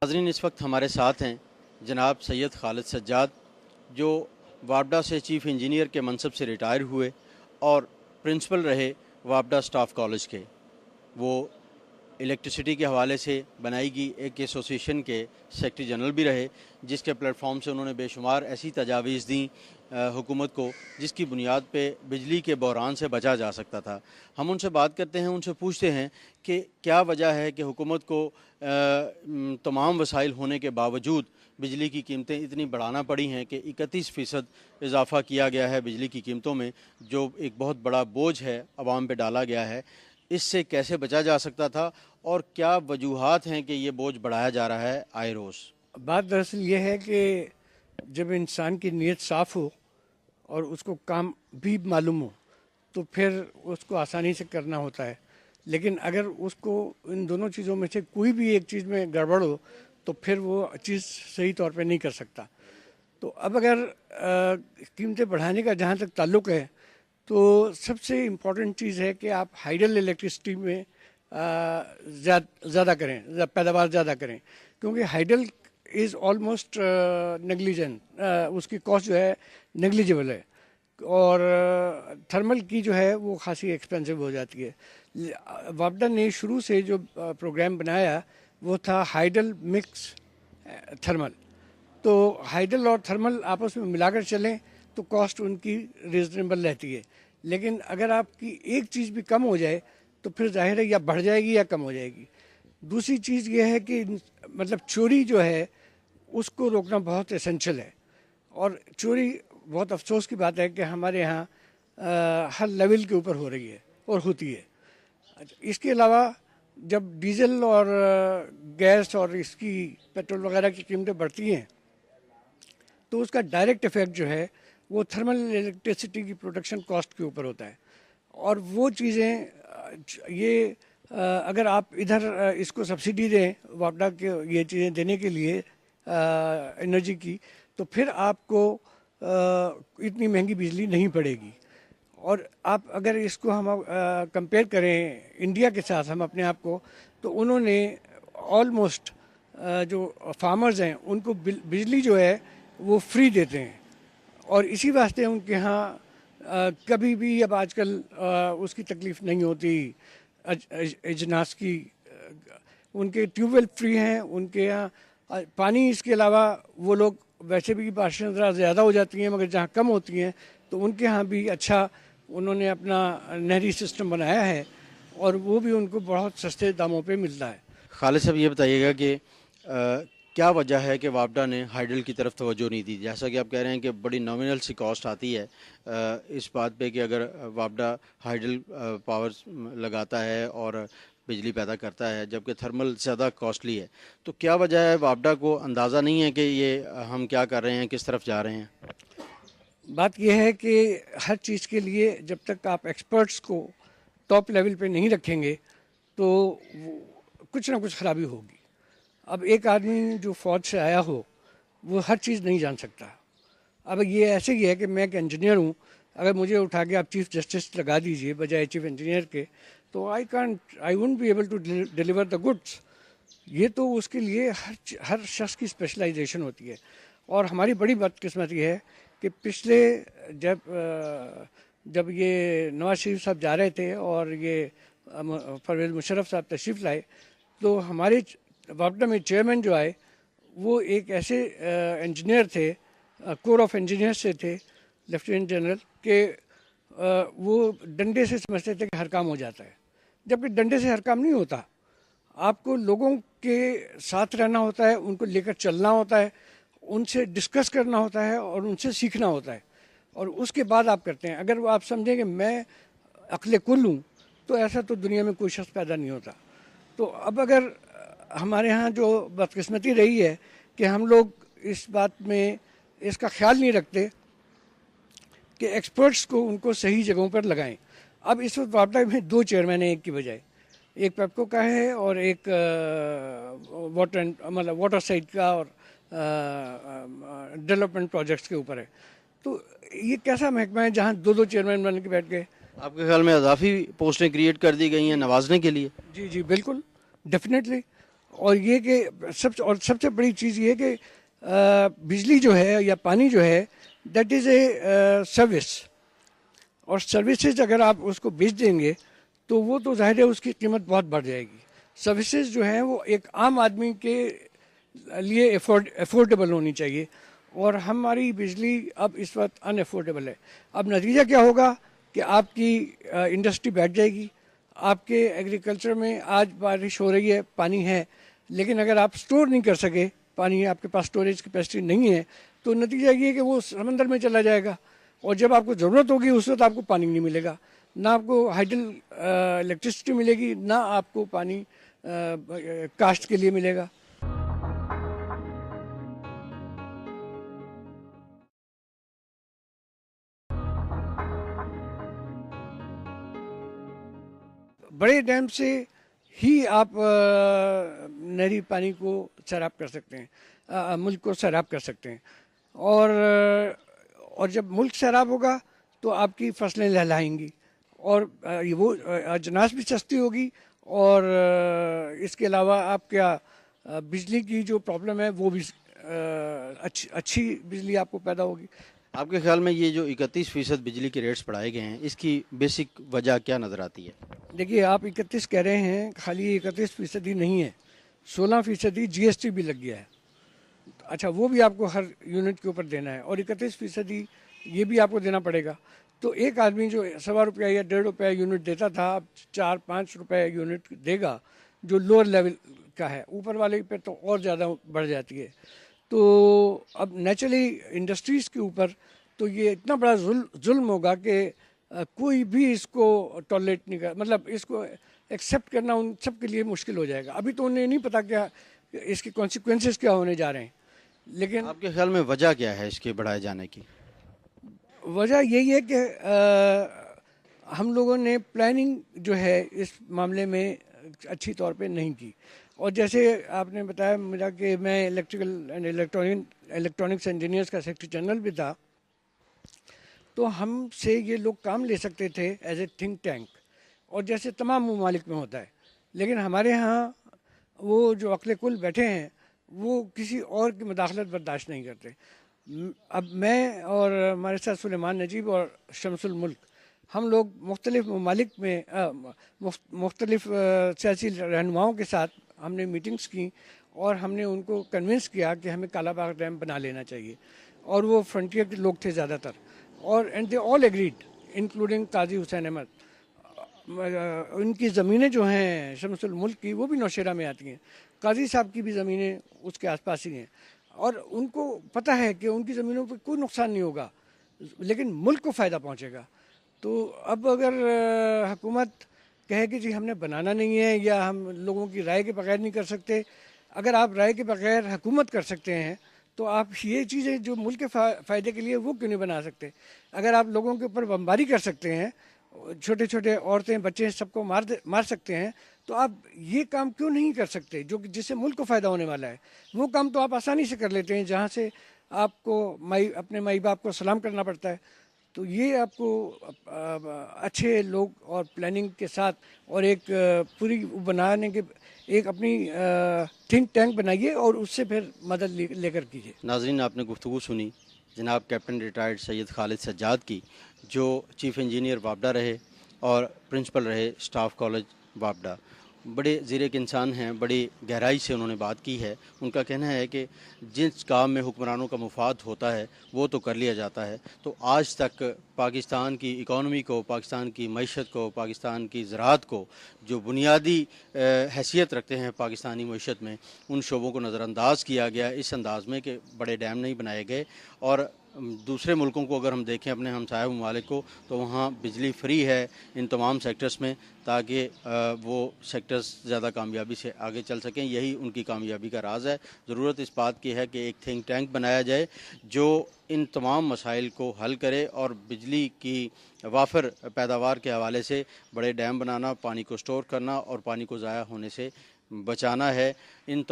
ناظرین اس وقت ہمارے ساتھ ہیں جناب سید خالد سجاد جو وابڈا سے چیف انجینئر کے منصب سے ریٹائر ہوئے اور پرنسپل رہے وابڈا سٹاف کالج کے. وہ الیکٹریسٹی کے حوالے سے بنائی گئی ایک ایسوسیشن کے سیکرٹری جنرل بھی رہے, جس کے پلیٹ فارم سے انہوں نے بے شمار ایسی تجاویز دیں حکومت کو جس کی بنیاد پہ بجلی کے بحران سے بچا جا سکتا تھا. ہم ان سے بات کرتے ہیں, ان سے پوچھتے ہیں کہ کیا وجہ ہے کہ حکومت کو تمام وسائل ہونے کے باوجود بجلی کی قیمتیں اتنی بڑھانا پڑی ہیں کہ 31% اضافہ کیا گیا ہے بجلی کی قیمتوں میں, جو ایک بہت بڑا بوجھ ہے عوام پہ ڈالا گیا ہے. اس سے کیسے بچا جا سکتا تھا اور کیا وجوہات ہیں کہ یہ بوجھ بڑھایا جا رہا ہے آئے روز؟ بات دراصل یہ ہے کہ جب انسان کی نیت صاف ہو اور اس کو کام بھی معلوم ہو تو پھر اس کو آسانی سے کرنا ہوتا ہے, لیکن اگر اس کو ان دونوں چیزوں میں سے کوئی بھی ایک چیز میں گڑبڑ ہو تو پھر وہ چیز صحیح طور پہ نہیں کر سکتا. تو اب اگر قیمتیں بڑھانے کا جہاں تک تعلق ہے تو سب سے امپورٹنٹ چیز ہے کہ آپ ہائیڈل الیکٹریسٹی میں زیادہ کریں, پیداوار زیادہ کریں, کیونکہ ہائیڈل از آلموسٹ نیگلیجنٹ, اس کی کاسٹ جو ہے نیگلیجبل ہے, اور تھرمل کی جو ہے وہ خاصی ایکسپینسو ہو جاتی ہے. وابڈا نے شروع سے جو پروگرام بنایا وہ تھا ہائیڈل مکس تھرمل. تو ہائیڈل اور تھرمل آپس میں ملا کر چلیں تو کاسٹ ان کی ریزنیبل رہتی ہے, لیکن اگر آپ کی ایک چیز بھی کم ہو جائے تو پھر ظاہر ہے یا بڑھ جائے گی یا کم ہو جائے گی. دوسری چیز یہ ہے کہ مطلب چوری جو ہے اس کو روکنا بہت اسینشل ہے, اور چوری بہت افسوس کی بات ہے کہ ہمارے یہاں ہر لیول کے اوپر ہو رہی ہے اور ہوتی ہے. اس کے علاوہ جب ڈیزل اور گیس اور اس کی پیٹرول وغیرہ کی قیمتیں بڑھتی ہیں تو اس کا ڈائریکٹ ایفیکٹ جو ہے وہ تھرمل الیکٹریسٹی کی پروڈکشن کاسٹ کے اوپر ہوتا ہے. اور وہ چیزیں یہ اگر آپ ادھر اس کو سبسڈی دیں وابڈا کے یہ چیزیں دینے کے لیے انرجی کی, تو پھر آپ کو اتنی مہنگی بجلی نہیں پڑے گی. اور آپ اگر اس کو ہم کمپیئر کریں انڈیا کے ساتھ ہم اپنے آپ کو, تو انہوں نے آلموسٹ جو فارمرز ہیں ان کو بجلی جو ہے وہ فری دیتے ہیں, اور اسی واسطے ان کے ہاں کبھی بھی اب آج کل اس کی تکلیف نہیں ہوتی اجناس کی. ان کے ٹیوب ویل فری ہیں, ان کے یہاں پانی, اس کے علاوہ وہ لوگ ویسے بھی بارشیں ذرا زیادہ ہو جاتی ہیں مگر جہاں کم ہوتی ہیں تو ان کے ہاں بھی اچھا انہوں نے اپنا نہری سسٹم بنایا ہے, اور وہ بھی ان کو بہت سستے داموں پہ ملتا ہے. خالد صاحب یہ بتائیے گا کہ کیا وجہ ہے کہ وابڈا نے ہائیڈل کی طرف توجہ نہیں دی؟ جیسا کہ آپ کہہ رہے ہیں کہ بڑی نامنل سی کاسٹ آتی ہے اس بات پہ کہ اگر وابڈا ہائیڈل پاور لگاتا ہے اور بجلی پیدا کرتا ہے جبکہ تھرمل زیادہ کاسٹلی ہے, تو کیا وجہ ہے وابڈا کو اندازہ نہیں ہے کہ یہ ہم کیا کر رہے ہیں, کس طرف جا رہے ہیں؟ بات یہ ہے کہ ہر چیز کے لیے جب تک آپ ایکسپرٹس کو ٹاپ لیول پہ نہیں رکھیں گے تو کچھ نہ کچھ خرابی ہوگی. اب ایک آدمی جو فوج سے آیا ہو وہ ہر چیز نہیں جان سکتا. اب یہ ایسے ہی ہے کہ میں ایک انجینئر ہوں, اگر مجھے اٹھا کے آپ چیف جسٹس لگا دیجئے بجائے چیف انجینئر کے تو I won't be able to deliver the goods. یہ تو اس کے لیے ہر شخص کی اسپیشلائزیشن ہوتی ہے. اور ہماری بڑی بدقسمتی ہے کہ پچھلے جب یہ نواز شریف صاحب جا رہے تھے اور یہ پرویز مشرف صاحب تشریف لائے تو ہمارے وابڈا میں چیئرمین جو آئے وہ ایک ایسے انجینئر تھے, کور آف انجینئر سے تھے, لیفٹیننٹ جنرل, کہ وہ ڈنڈے سے سمجھتے تھے کہ ہر کام ہو جاتا ہے, جبکہ ڈنڈے سے ہر کام نہیں ہوتا. آپ کو لوگوں کے ساتھ رہنا ہوتا ہے, ان کو لے کر چلنا ہوتا ہے, ان سے ڈسکس کرنا ہوتا ہے اور ان سے سیکھنا ہوتا ہے, اور اس کے بعد آپ کرتے ہیں. اگر وہ آپ سمجھیں کہ میں عقل کل ہوں تو ایسا تو دنیا میں کوئی شخص پیدا نہیں ہوتا. تو اب اگر ہمارے ہاں جو بدقسمتی رہی ہے کہ ہم لوگ اس بات میں اس کا خیال نہیں رکھتے کہ ایکسپرٹس کو ان کو صحیح جگہوں پر لگائیں. اب اس وقت وابڈا میں 2 چیئرمین ہیں ایک کی بجائے, ایک پیپکو کا ہے اور ایک واٹر سائڈ کا اور ڈیولپمنٹ پروجیکٹس کے اوپر ہے. تو یہ کیسا محکمہ ہے جہاں 2 چیئرمین بن کے بیٹھ گئے؟ آپ کے خیال میں اضافی پوسٹیں کریٹ کر دی گئی ہیں نوازنے کے لیے؟ جی بالکل, ڈیفینیٹلی. اور یہ کہ سب سے بڑی چیز یہ کہ بجلی جو ہے یا پانی جو ہے دیٹ از اے سروس، اور سروسز اگر آپ اس کو بیچ دیں گے تو وہ تو ظاہر ہے اس کی قیمت بہت بڑھ جائے گی. سروسز جو ہیں وہ ایک عام آدمی کے لیے افورڈیبل ہونی چاہیے، اور ہماری بجلی اب اس وقت ان افورڈیبل ہے. اب نتیجہ کیا ہوگا کہ آپ کی انڈسٹری بیٹھ جائے گی. آپ کے ایگریکلچر میں آج بارش ہو رہی ہے، پانی ہے، لیکن اگر آپ سٹور نہیں کر سکے پانی، آپ کے پاس سٹوریج کیپیسٹی نہیں ہے، تو نتیجہ یہ کہ وہ سمندر میں چلا جائے گا، اور جب آپ کو ضرورت ہوگی اس وقت آپ کو پانی نہیں ملے گا. نہ آپ کو ہائیڈل الیکٹرسٹی ملے گی، نہ آپ کو پانی کاشت کے لیے ملے گا. بڑے ڈیم سے ہی آپ نہری پانی کو سیراب کر سکتے ہیں، ملک کو سیراب کر سکتے ہیں. اور جب ملک سیراب ہوگا تو آپ کی فصلیں لہلائیں گی، اور وہ اجناس بھی سستی ہوگی، اور اس کے علاوہ آپ کیا بجلی کی جو پرابلم ہے وہ بھی اچھی بجلی آپ کو پیدا ہوگی. آپ کے خیال میں یہ جو 31% بجلی کے ریٹس بڑھائے گئے ہیں، اس کی بیسک وجہ کیا نظر آتی ہے؟ دیکھیے، آپ 31 کہہ رہے ہیں، خالی 31% ہی نہیں ہے، 16% جی ایس ٹی بھی لگ گیا ہے. اچھا، وہ بھی آپ کو ہر یونٹ کے اوپر دینا ہے، اور 31% یہ بھی آپ کو دینا پڑے گا. تو ایک آدمی جو ₹1.25 یا ₹1.5 یونٹ دیتا تھا، اب ₹4-5 یونٹ دے گا، جو لوور لیول کا ہے. اوپر والے پہ تو اور زیادہ بڑھ جاتی ہے. تو اب نیچرلی انڈسٹریز کے اوپر تو یہ اتنا بڑا ظلم ہوگا کہ کوئی بھی اس کو ٹالریٹ نہیں کر، مطلب اس کو ایکسیپٹ کرنا ان سب کے لیے مشکل ہو جائے گا. ابھی تو انہیں نہیں پتا کیا اس کی کانسیکوینسز کیا ہونے جا رہے ہیں. لیکن آپ کے خیال میں وجہ کیا ہے اس کے بڑھائے جانے کی؟ وجہ یہی ہے کہ ہم لوگوں نے پلاننگ جو ہے اس معاملے میں اچھی طور پہ نہیں کی. اور جیسے آپ نے بتایا مجھے کہ میں الیکٹریکل اینڈ الیکٹرانکس انجینئرس کا سیکرٹری جنرل بھی تھا، تو ہم سے یہ لوگ کام لے سکتے تھے ایز اے تھنک ٹینک، اور جیسے تمام ممالک میں ہوتا ہے. لیکن ہمارے ہاں وہ جو عقل کل بیٹھے ہیں وہ کسی اور کی مداخلت برداشت نہیں کرتے. اب میں اور ہمارے ساتھ سلیمان نجیب اور شمس الملک، ہم لوگ مختلف ممالک میں مختلف سیاسی رہنماؤں کے ساتھ ہم نے میٹنگز کی، اور ہم نے ان کو کنونس کیا کہ ہمیں کالا باغ ڈیم بنا لینا چاہیے. اور وہ فرنٹیئر کے لوگ تھے زیادہ تر، اور and they all agreed including Qazi Hussain Ahmad. ان کی زمینیں جو ہیں شمس الملک کی، وہ بھی نوشیرہ میں آتی ہیں. قاضی صاحب کی بھی زمینیں اس کے آس پاس ہی ہیں، اور ان کو پتہ ہے کہ ان کی زمینوں پہ کوئی نقصان نہیں ہوگا، لیکن ملک کو فائدہ پہنچے گا. تو اب اگر حکومت کہے کہ جی ہم نے بنانا نہیں ہے، یا ہم لوگوں کی رائے کے بغیر نہیں کر سکتے، اگر آپ رائے کے بغیر حکومت کر سکتے ہیں تو آپ یہ چیزیں جو ملک کے فائدے کے لیے وہ کیوں نہیں بنا سکتے؟ اگر آپ لوگوں کے اوپر بمباری کر سکتے ہیں، چھوٹے چھوٹے عورتیں بچے سب کو مار سکتے ہیں، تو آپ یہ کام کیوں نہیں کر سکتے جو جس سے ملک کو فائدہ ہونے والا ہے؟ وہ کام تو آپ آسانی سے کر لیتے ہیں جہاں سے آپ کو اپنے مائی باپ کو سلام کرنا پڑتا ہے. تو یہ آپ کو اچھے لوگ اور پلاننگ کے ساتھ اور ایک پوری بنانے کے ایک اپنی تھنک ٹینک بنائیے، اور اس سے پھر مدد لے کر کیجیے. ناظرین، آپ نے گفتگو سنی جناب کیپٹن ریٹائرڈ سید خالد سجاد کی، جو چیف انجینئر وابڈا رہے اور پرنسپل رہے اسٹاف کالج وابڈا. بڑے زیرک انسان ہیں، بڑی گہرائی سے انہوں نے بات کی ہے. ان کا کہنا ہے کہ جس کام میں حکمرانوں کا مفاد ہوتا ہے وہ تو کر لیا جاتا ہے. تو آج تک پاکستان کی اکانومی کو، پاکستان کی معیشت کو، پاکستان کی زراعت کو، جو بنیادی حیثیت رکھتے ہیں پاکستانی معیشت میں، ان شعبوں کو نظر انداز کیا گیا اس انداز میں کہ بڑے ڈیم نہیں بنائے گئے. اور دوسرے ملکوں کو اگر ہم دیکھیں، اپنے ہمسایہ ممالک کو، تو وہاں بجلی فری ہے ان تمام سیکٹرز میں، تاکہ وہ سیکٹرز زیادہ کامیابی سے آگے چل سکیں. یہی ان کی کامیابی کا راز ہے. ضرورت اس بات کی ہے کہ ایک تھنک ٹینک بنایا جائے جو ان تمام مسائل کو حل کرے، اور بجلی کی وافر پیداوار کے حوالے سے بڑے ڈیم بنانا، پانی کو سٹور کرنا اور پانی کو ضائع ہونے سے بچانا ہے. ان